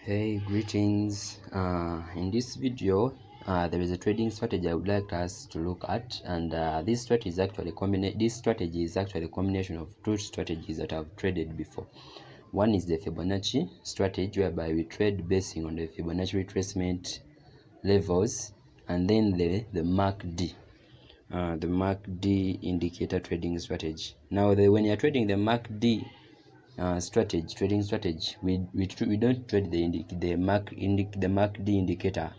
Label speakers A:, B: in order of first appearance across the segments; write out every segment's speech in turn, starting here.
A: Hey, greetings. In this video, there is a trading strategy I would like us to look at, and this strategy is actually a combination of two strategies that I've traded before. One is the Fibonacci strategy, whereby we trade basing on the Fibonacci retracement levels, and then the MACD, the MACD indicator trading strategy. Now, when you're trading the MACD trading strategy, we don't trade the MACD indicator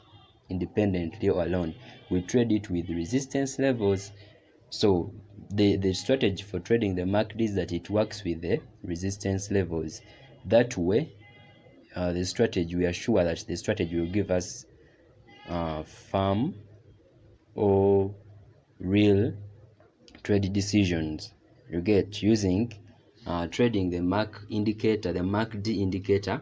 A: independently or alone. We trade it with resistance levels. So the strategy for trading the MACD is that it works with the resistance levels. That way, we are sure that the strategy will give us firm or real trade decisions. You get, using trading the MACD indicator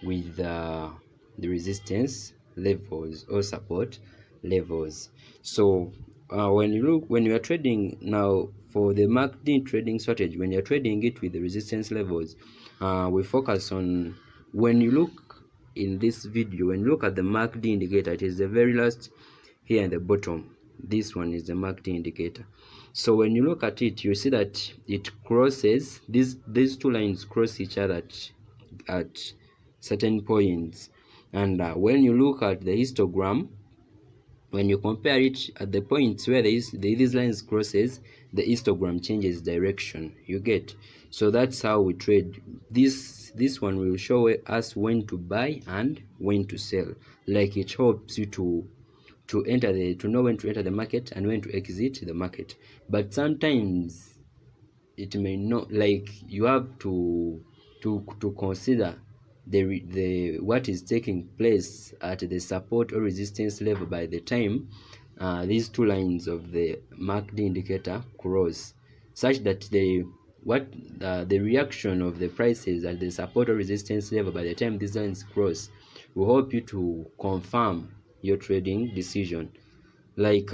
A: with the resistance levels or support levels. So when you are trading now for the MACD trading strategy, when you're trading it with the resistance levels, we focus on, when you look in this video, when you look at the MACD indicator, it is the very last here in the bottom. This one is the MACD indicator. So when you look at it, you see that it crosses, these two lines cross each other at certain points. And when you look at the histogram, when you compare it at the points where these lines crosses, the histogram changes direction. You get? So that's how we trade. This one will show us when to buy and when to sell. Like, it helps you to know when to enter the market and when to exit the market. But sometimes it may not, like, you have to consider the what is taking place at the support or resistance level by the time these two lines of the MACD indicator cross, such that the reaction of the prices at the support or resistance level by the time these lines cross will help you to confirm your trading decision. Like,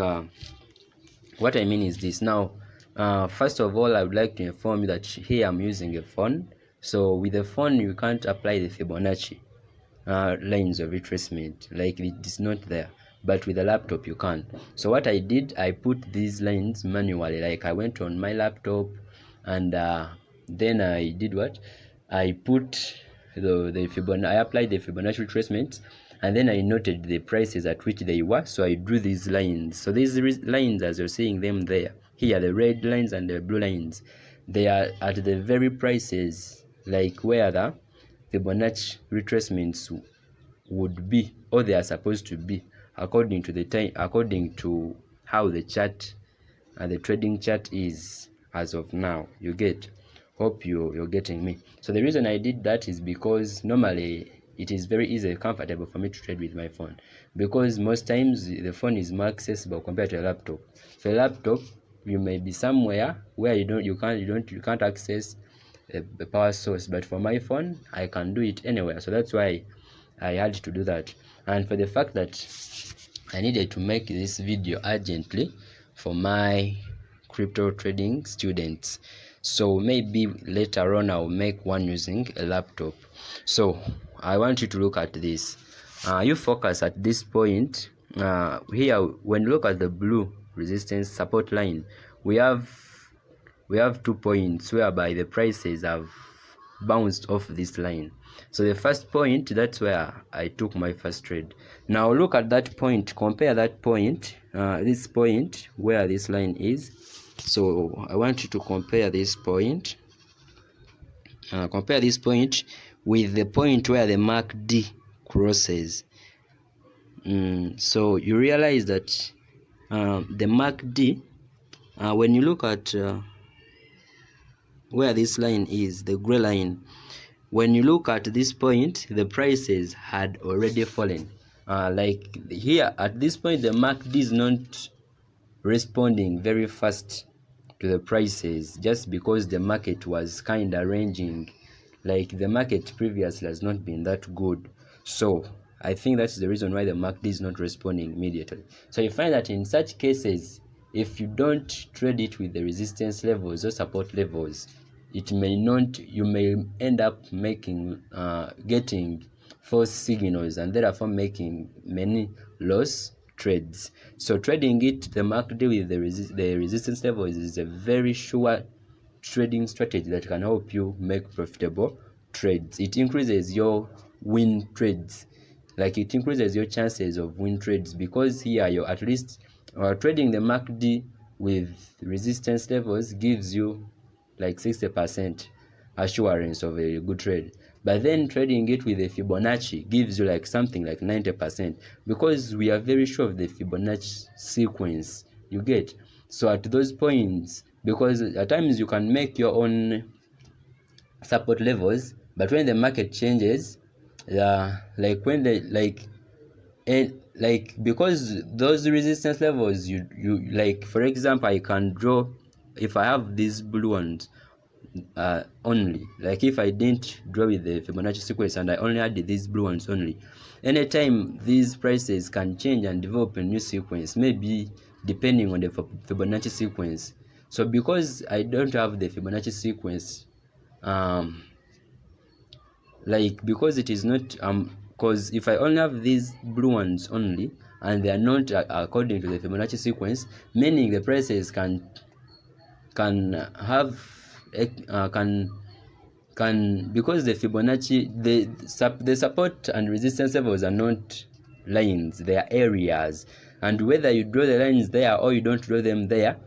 A: what I mean is this. Now, first of all, I would like to inform you that here I'm using a phone. So with the phone, you can't apply the Fibonacci lines of retracement, like it is not there. But with a laptop, you can. So what I did, I put these lines manually. Like, I went on my laptop, and then I did what? I put I applied the Fibonacci retracement, and then I noted the prices at which they were. So I drew these lines. So these lines, as you're seeing them there, here, the red lines and the blue lines, they are at the very prices, like, where the Fibonacci retracements would be, or they are supposed to be, according to the time, according to how the chart and the trading chart is as of now. You get? Hope you're getting me. So the reason I did that is because normally it is very easy, comfortable for me to trade with my phone, because most times the phone is more accessible compared to a laptop. For a laptop, you may be somewhere where you can't access a power source, but for my phone, I can do it anywhere. So that's why I had to do that. And for the fact that I needed to make this video urgently for my crypto trading students, so maybe later on I'll make one using a laptop. So I want you to look at this. You focus at this point here. When you look at the blue resistance support line, we have 2 points whereby the prices have bounced off this line. So the first point, that's where I took my first trade. Now look at that point, compare that point, this point where this line is. So I want you to compare this point, with the point where the MACD crosses. So you realize that the MACD, when you look at where this line is, the gray line, when you look at this point, the prices had already fallen. Like here at this point, the MACD is not responding very fast to the prices, just because the market was kind of ranging. Like, the market previously has not been that good. So I think that's the reason why the MACD is not responding immediately. So you find that in such cases, if you don't trade it with the resistance levels or support levels, you may end up getting false signals and therefore making many loss trades. So trading it, the MACD with the resistance levels is a very sure trading strategy that can help you make profitable trades. It increases your win trades, like it increases your chances of win trades, because here you're at least trading the MACD with resistance levels gives you like 60% assurance of a good trade. But then trading it with a Fibonacci gives you like something like 90%, because we are very sure of the Fibonacci sequence, you get. So at those points, because at times you can make your own support levels, but when the market changes, like when the like because those resistance levels, you like, for example, I can draw, if I have these blue ones only, like if I didn't draw with the Fibonacci sequence and I only had these blue ones only, anytime these prices can change and develop a new sequence, maybe depending on the Fibonacci sequence. So because I don't have the Fibonacci sequence, like because it is not because if I only have these blue ones only and they are not according to the Fibonacci sequence, meaning the prices can have can because the Fibonacci, the support and resistance levels are not lines, they are areas, and whether you draw the lines there or you don't draw them there,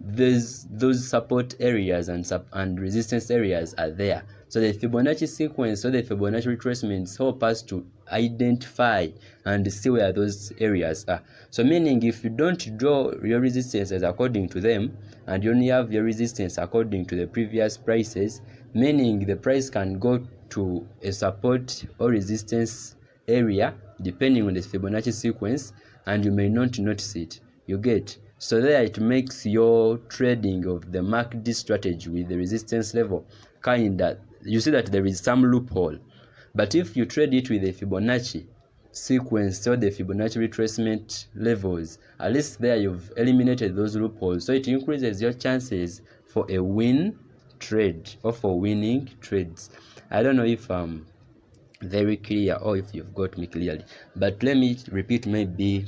A: those support areas and resistance areas are there. So the Fibonacci sequence or the Fibonacci retracements help us to identify and see where those areas are. So meaning if you don't draw your resistances according to them and you only have your resistance according to the previous prices, meaning the price can go to a support or resistance area depending on the Fibonacci sequence, and you may not notice it, you get. So there it makes your trading of the MACD strategy with the resistance level kinda, you see that there is some loophole. But if you trade it with the Fibonacci sequence or the Fibonacci retracement levels, at least there you've eliminated those loopholes, so it increases your chances for a win trade or for winning trades. I don't know if I'm very clear or if you've got me clearly, but let me repeat maybe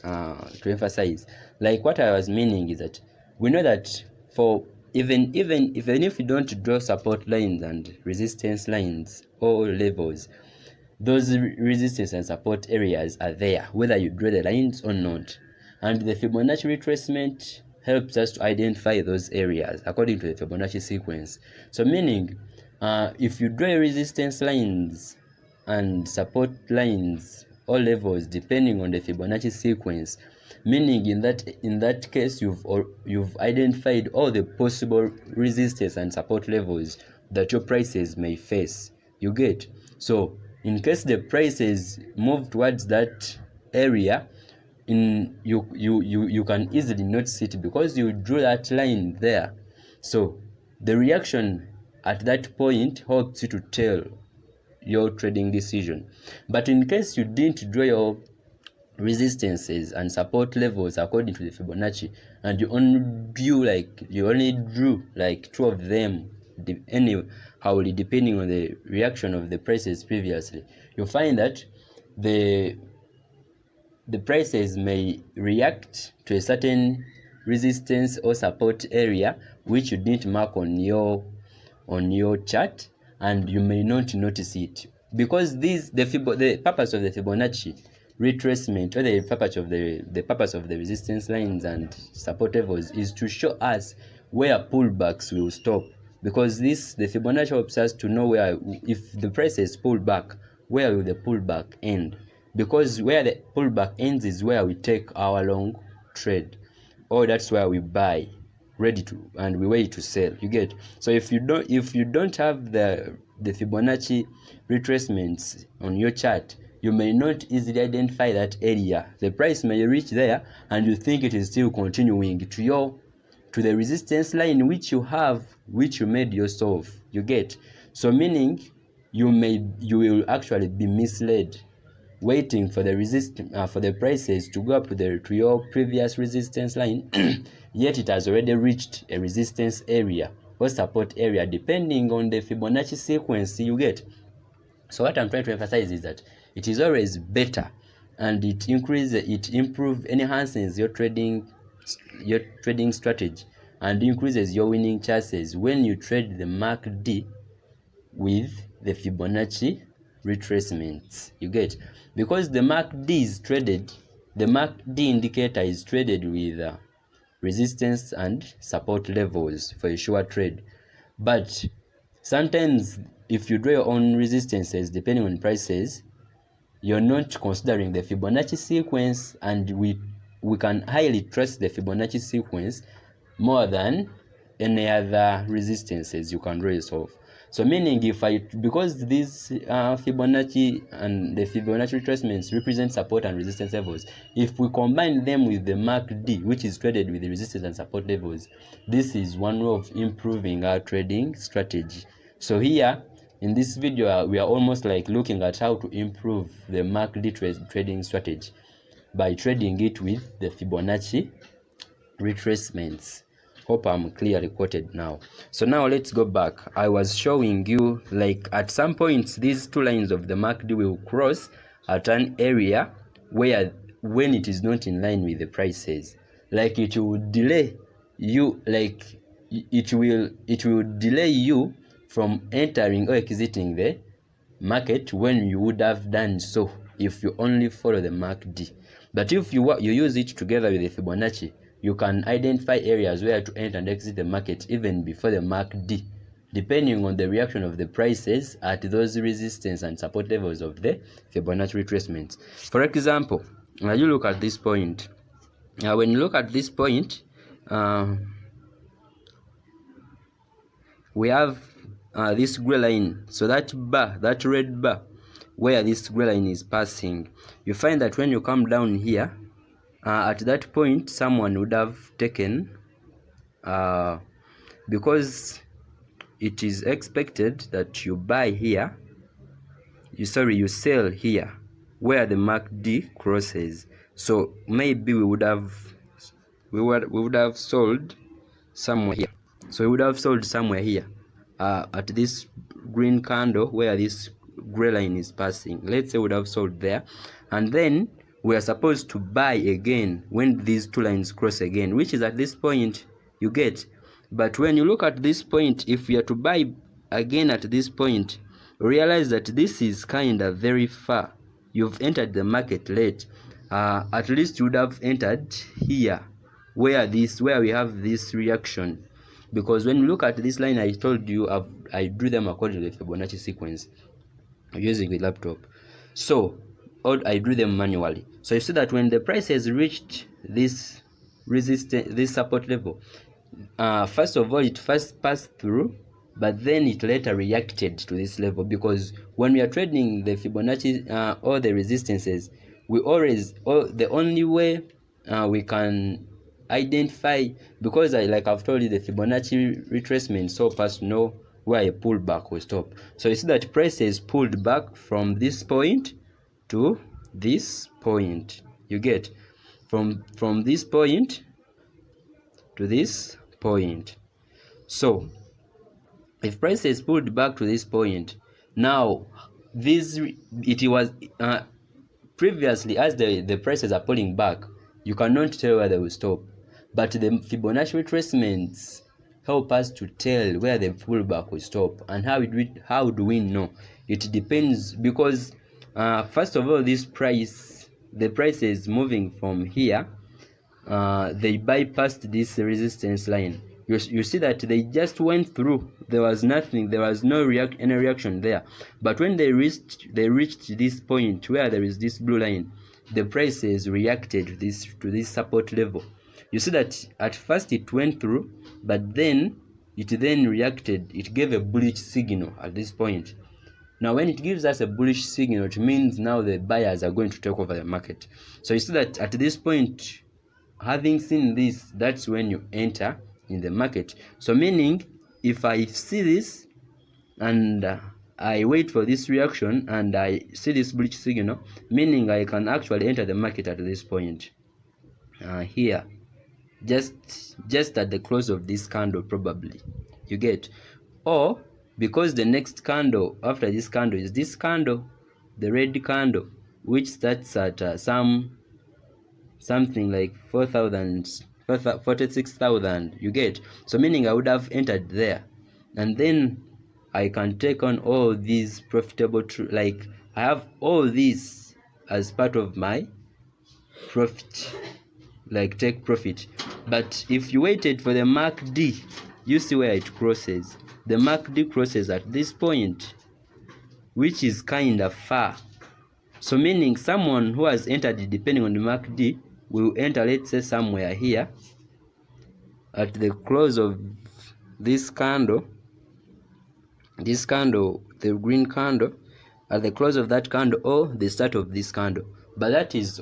A: to emphasize. Like what I was meaning is that we know that for even if you don't draw support lines and resistance lines or levels, those resistance and support areas are there whether you draw the lines or not, and the Fibonacci retracement helps us to identify those areas according to the Fibonacci sequence. So meaning if you draw resistance lines and support lines or levels depending on the Fibonacci sequence, meaning in that case you've identified all the possible resistance and support levels that your prices may face, you get. So in case the prices move towards that area, you can easily notice it because you drew that line there. So the reaction at that point helps you to tell your trading decision. But in case you didn't draw your resistances and support levels according to the Fibonacci, and you only drew like two of them anyhow depending on the reaction of the prices previously, you find that the prices may react to a certain resistance or support area which you didn't mark on your chart, and you may not notice it because the purpose of the Fibonacci retracement, or the purpose of the resistance lines and support levels, is to show us where pullbacks will stop, because the Fibonacci helps us to know where, if the prices pull back, where will the pullback end, because where the pullback ends is where we take our long trade, or that's where we buy ready to and we wait to sell, you get. So if you don't have the Fibonacci retracements on your chart, you may not easily identify that area. The price may reach there and you think it is still continuing to the resistance line which you made yourself, you get. So meaning you will actually be misled waiting for the prices to go up to your previous resistance line yet it has already reached a resistance area or support area depending on the Fibonacci sequence, you get. So what I'm trying to emphasize is that it is always better, and it enhances your trading strategy, and increases your winning chances when you trade the MACD with the Fibonacci retracements. You get, because the MACD indicator is traded with resistance and support levels for a sure trade. But sometimes if you draw your own resistances depending on prices, you're not considering the Fibonacci sequence, and we can highly trust the Fibonacci sequence more than any other resistances you can raise off. So meaning, because these Fibonacci and the Fibonacci retracements represent support and resistance levels, if we combine them with the MACD, which is traded with the resistance and support levels, this is one way of improving our trading strategy. So here in this video, we are almost like looking at how to improve the MACD trading strategy by trading it with the Fibonacci retracements. Hope I'm clearly quoted now. So now let's go back. I was showing you, like, at some points these two lines of the MACD will cross at an area where, when it is not in line with the prices, like it will delay you, like it will delay you from entering or exiting the market when you would have done so if you only follow the MACD. But if you use it together with the Fibonacci, you can identify areas where to enter and exit the market even before the MACD, depending on the reaction of the prices at those resistance and support levels of the Fibonacci retracements. For example, when you look at this point, when you look at this point, we have this gray line. So that bar, that red bar, where this gray line is passing, you find that when you come down here, at that point someone would have taken, because it is expected that you buy here, you sell here where the MACD crosses. So maybe we would have sold somewhere here. So we would have sold somewhere here at this green candle where this gray line is passing. Let's say we would have sold there, and then we are supposed to buy again when these two lines cross again, which is at this point, you get. But when you look at this point, if we are to buy again at this point, realize that this is kind of very far. You've entered the market late. At least you would have entered here where we have this reaction, because when you look at this line, I told you I drew them according to the Fibonacci sequence using the laptop. So I drew them manually. So you see that when the price has reached this resistance, this support level, first of all it first passed through, but then it later reacted to this level, because when we are trading the Fibonacci or the resistances, the only way we can identify, because like I've told you, the Fibonacci retracement so fast know where a pullback will stop. So you see that price has pulled back from this point to this point. You get, from this point to this point. So if price is pulled back to this point, now it was previously, as the prices are pulling back, you cannot tell where they will stop, but the Fibonacci retracements help us to tell where the pullback will stop. And how do we know? It depends, because first of all, the price is moving from here. They bypassed this resistance line. You see that they just went through. There was nothing. There was no any reaction there. But when they reached this point where there is this blue line, the prices reacted to this support level. You see that at first it went through, but then it reacted. It gave a bullish signal at this point. Now when it gives us a bullish signal, it means now the buyers are going to take over the market. So you see that at this point, having seen this, that's when you enter in the market. So meaning, if I see this and I wait for this reaction and I see this bullish signal, meaning I can actually enter the market at this point here, just at the close of this candle probably. You get. Or because the next candle after this candle is this candle, the red candle, which starts at something like 46,000, you get. So meaning I would have entered there, and then I can take on all these profitable like I have all these as part of my profit, like take profit. But if you waited for the MACD, you see where it crosses. The MACD crosses at this point, which is kind of far. So meaning someone who has entered depending on the MACD will enter, let's say, somewhere here at the close of this candle, the green candle, at the close of that candle or the start of this candle. But that is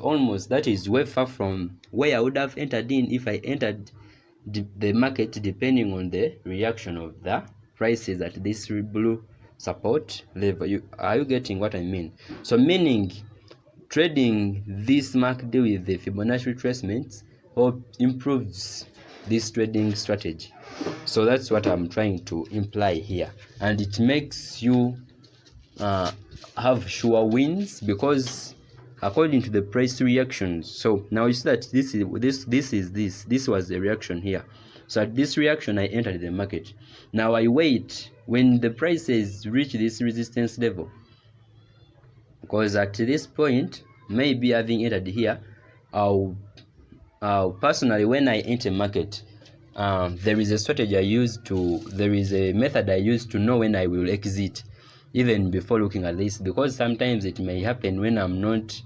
A: way far from where I would have entered in if I entered the market depending on the reaction of the prices at this blue support level. Are you getting what I mean? So meaning trading this MACD with the Fibonacci retracements improves this trading strategy. So that's what I'm trying to imply here, and it makes you have sure wins because according to the price reactions. So now you see that this was the reaction here. So at this reaction I entered the market. Now I wait when the prices reach this resistance level, because at this point, maybe having entered here, I'll personally, when I enter market, there is a strategy I use there is a method I use to know when I will exit, even before looking at this, because sometimes it may happen when I'm not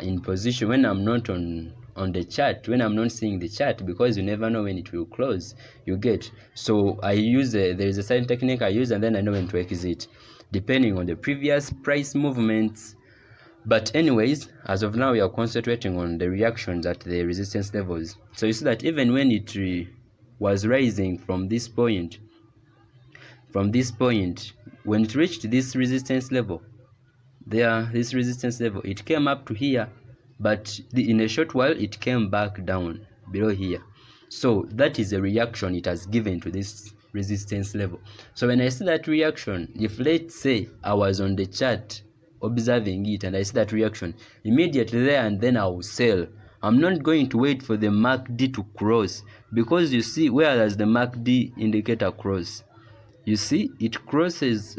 A: in position, when I'm not on the chart, when I'm not seeing the chart, because you never know when it will close, you get. So I use there is a certain technique I use, and then I know when to exit depending on the previous price movements. But anyways, as of now we are concentrating on the reactions at the resistance levels. So you see that even when it was rising from this point, when it reached this resistance level, it came up to here, but in a short while it came back down below here. So that is a reaction it has given to this resistance level. So when I see that reaction, if let's say I was on the chart observing it and I see that reaction, immediately there and then I will sell. I'm not going to wait for the MACD to cross, because you see, where does the MACD indicator cross? You see it crosses,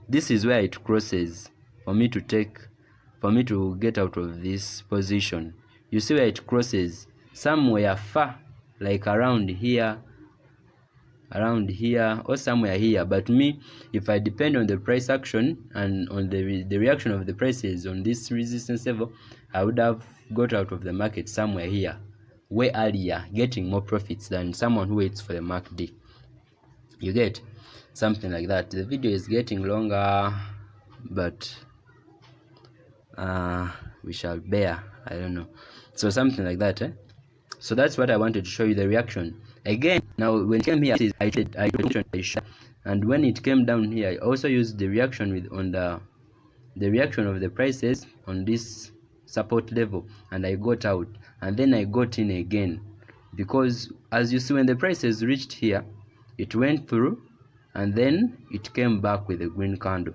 A: this is where it crosses for me to get out of this position. You see where it crosses? Somewhere far, like around here or somewhere here. But me, if I depend on the price action and on the reaction of the prices on this resistance level, I would have got out of the market somewhere here, way earlier, getting more profits than someone who waits for the MACD. You get something like that. The video is getting longer, but we shall bear. I don't know. So something like that. So that's what I wanted to show you, the reaction. Again, now when it came here, I did, and when it came down here, I also used the reaction the reaction of the prices on this support level, and I got out, and then I got in again, because as you see, when the prices reached here, it went through, and then it came back with a green candle.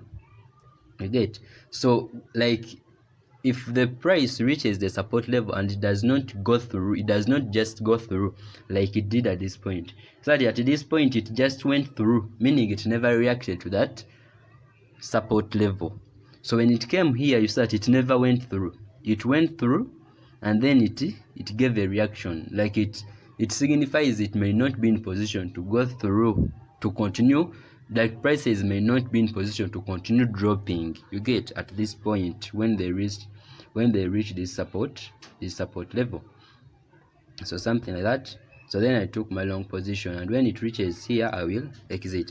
A: You get? So like, if the price reaches the support level and it does not go through, it does not just go through like it did at this point. So at this point it just went through, meaning it never reacted to that support level. So when it came here, you saw that it never went through. It went through, and then it gave a reaction, like it signifies it may not be in position to go through, to continue, like prices may not be in position to continue dropping. You get, at this point when they reach this support level. So something like that. So then I took my long position, and when it reaches here, I will exit.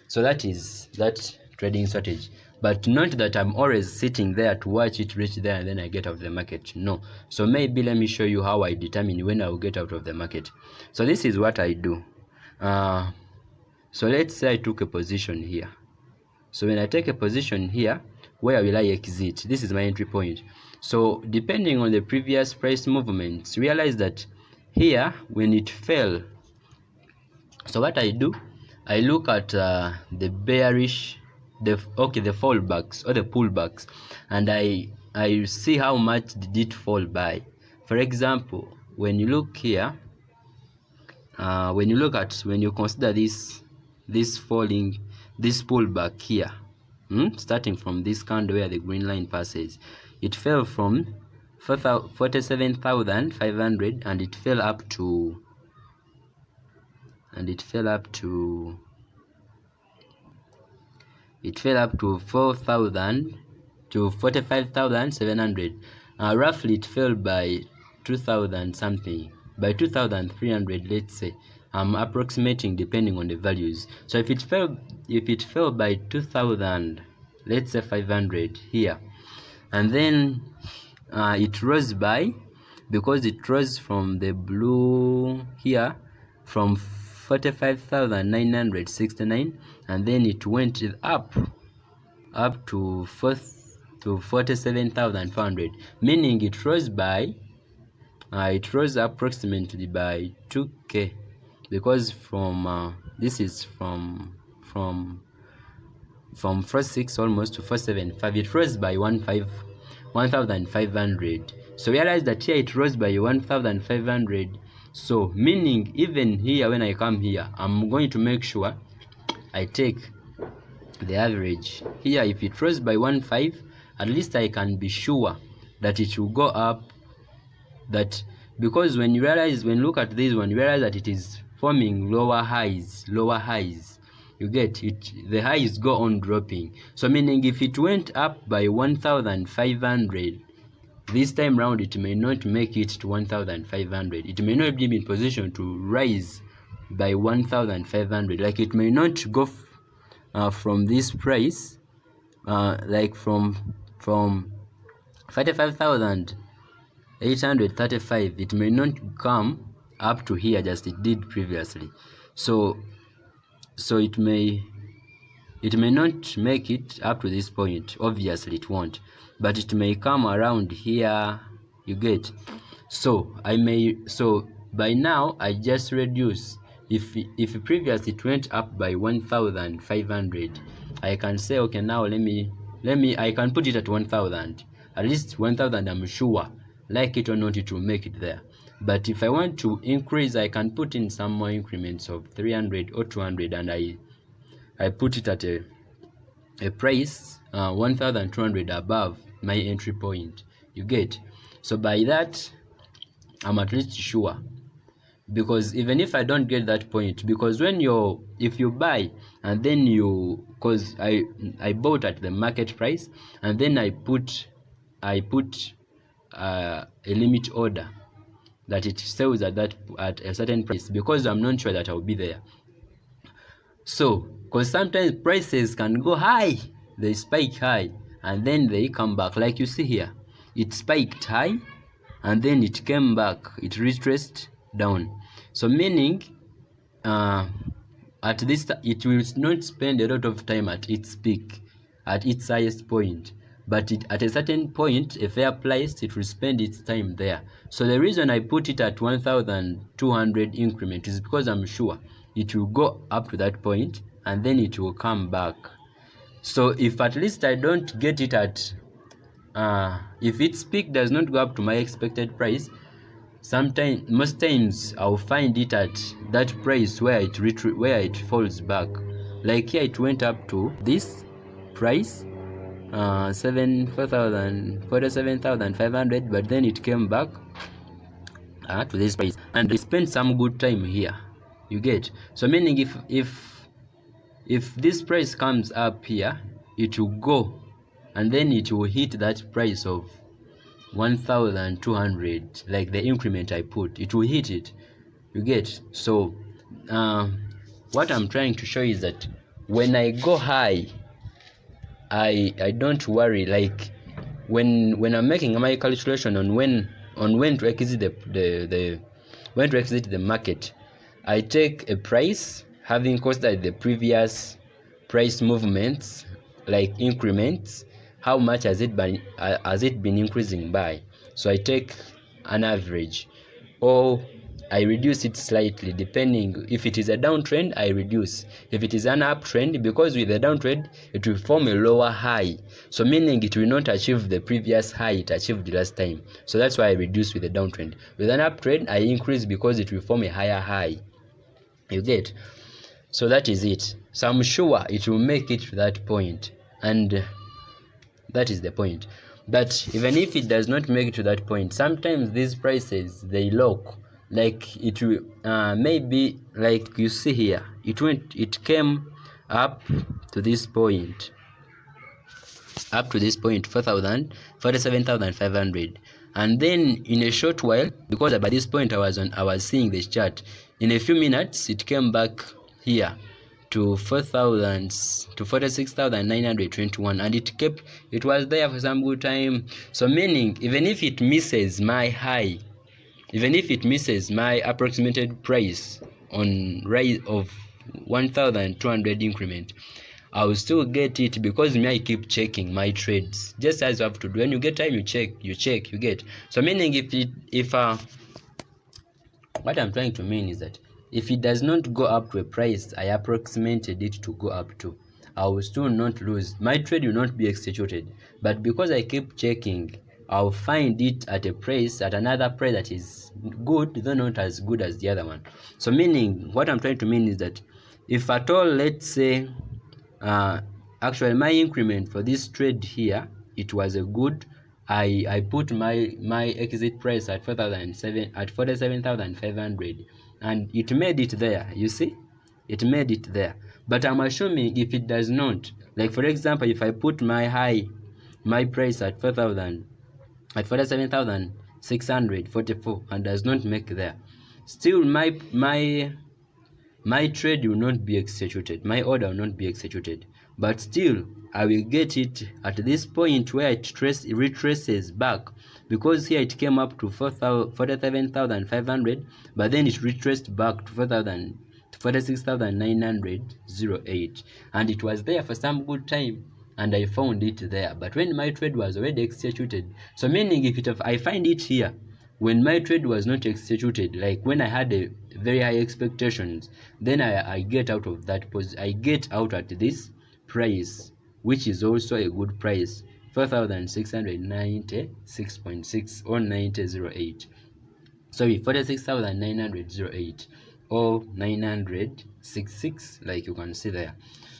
A: So that is that trading strategy. But not that I'm always sitting there to watch it reach there and then I get out of the market. No. So maybe let me show you how I determine when I will get out of the market. So this is what I do. So let's say I took a position here. So when I take a position here, where will I exit? This is my entry point. So depending on the previous price movements, realize that here when it fell, so what I do, I look at the bearish, the fallbacks or the pullbacks, and I see how much did it fall by. For example, when you look here, when you consider this pullback here, starting from this candle where the green line passes, it fell from 47,500 and it fell up to 4,000 to 45,700. Roughly it fell by 2,000 something, by 2,300, let's say. I'm approximating depending on the values. So if it fell by 2,000, let's say 500 here, and then it rose by, because it rose from the blue here from 45,969, and then it went up to 47,400, meaning it rose by approximately by 2k, because from this is from 46 almost to 475, it rose by 1,500. So realize that here it rose by 1,500. So meaning even here, when I come here, I'm going to make sure I take the average here. If it rose by 1.5, at least I can be sure that it will go up. That because when you look at this one, you realize that it is forming lower highs. You get it, the highs go on dropping. So meaning if it went up by 1,500, this time round it may not make it to 1,500. It may not be in position to rise by 1,500. Like it may not go from this price, like from 45,835, it may not come up to here just it did previously. So it may not make it up to this point. Obviously it won't, but it may come around here, you get. So by now I just reduce. If previously it went up by 1,500, I can say, okay, now let me I can put it at 1,000. At least 1,000 I'm sure, like it or not, it will make it there. But if I want to increase, I can put in some more increments of 300 or 200, and I put it at a price 1,200 above my entry point, you get. So by that I'm at least sure, because even if I don't get that point, because if you buy and then because I bought at the market price, and then I put a limit order that it sells at a certain price, because I'm not sure that I'll be there. So because sometimes prices can go high, they spike high and then they come back. Like you see here, it spiked high and then it came back, it retraced down. So meaning at this, it will not spend a lot of time at its peak, at its highest point, but at a certain point, a fair price, it will spend its time there. So the reason I put it at 1,200 increment is because I'm sure it will go up to that point and then it will come back. So if at least I don't get it at if its peak does not go up to my expected price, most times I'll find it at that price where it falls back. Like here, it went up to this price, 47,500, but then it came back to this price, and we spent some good time here, you get. So meaning if this price comes up here, it will go and then it will hit that price of 1,200, like the increment I put, it will hit it, you get. So what I'm trying to show is that when I go high, I don't worry. Like when I'm making my calculation on when to exit the market, I take a price having considered the previous price movements, like increments. How much has it been increasing by? So I take an average, or I reduce it slightly, depending. If it is a downtrend, I reduce. If it is an uptrend, because with the downtrend it will form a lower high, so meaning it will not achieve the previous high it achieved last time, so that's why I reduce with the downtrend. With an uptrend, I increase because it will form a higher high. You get? So that is it. So I'm sure it will make it to that point, and that is the point. But even if it does not make it to that point, sometimes these prices, they lock. Like it will maybe, like you see here, it came up to this point, 47,500, and then in a short while, because by this point I was seeing this chart, in a few minutes it came back here to 46,921, and it was there for some good time. So meaning, even if it misses my high, even if it misses my approximated price on rise of 1,200 increment, I will still get it, because me, I keep checking my trades, just as you have to do. When you get time, you check, you get. So meaning, what I'm trying to mean is that if it does not go up to a price I approximated it to go up to, I will still not lose. My trade will not be executed, but because I keep checking, I'll find it at another price that is good, though not as good as the other one. So meaning, what I'm trying to mean is that if at all, let's say, actually my increment for this trade here, it was a good, I put my exit price at 47,500, and it made it there. You see, it made it there. But I'm assuming if it does not, like for example, if I put my price at 47,644 and does not make there, still my trade will not be executed, my order will not be executed, but still I will get it at this point where it retraces back, because here it came up to 47,500, but then it retraced back to 46,908, and it was there for some good time, and I found it there. But when my trade was already executed, so meaning if I find it here when my trade was not executed, like when I had a very high expectations, then I get out of that I get out at this price, which is also a good price, 4,696.6 or 9008. Sorry, 46,908 or 966, like you can see there.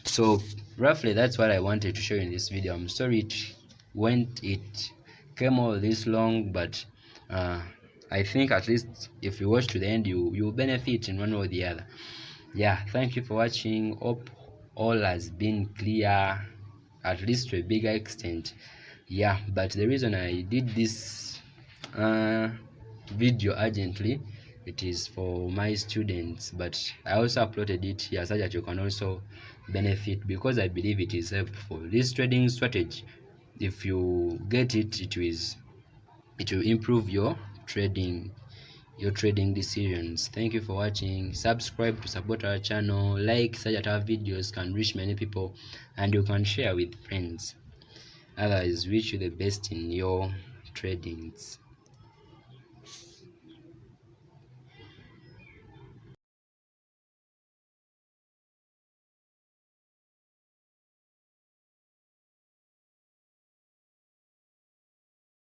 A: So roughly that's what I wanted to show you in this video. I'm sorry it came all this long, but I think at least if you watch to the end, you'll benefit in one or the other. Yeah, thank you for watching. Hope all has been clear, at least to a bigger extent. Yeah, but the reason I did this video urgently, it is for my students, but I also uploaded it here so that you can also benefit, because I believe it is helpful. This trading strategy, if you get it, it will improve your trading decisions. Thank you for watching. Subscribe to support our channel, like so that our videos can reach many people, and you can share with friends. Others, wish you the best in your tradings.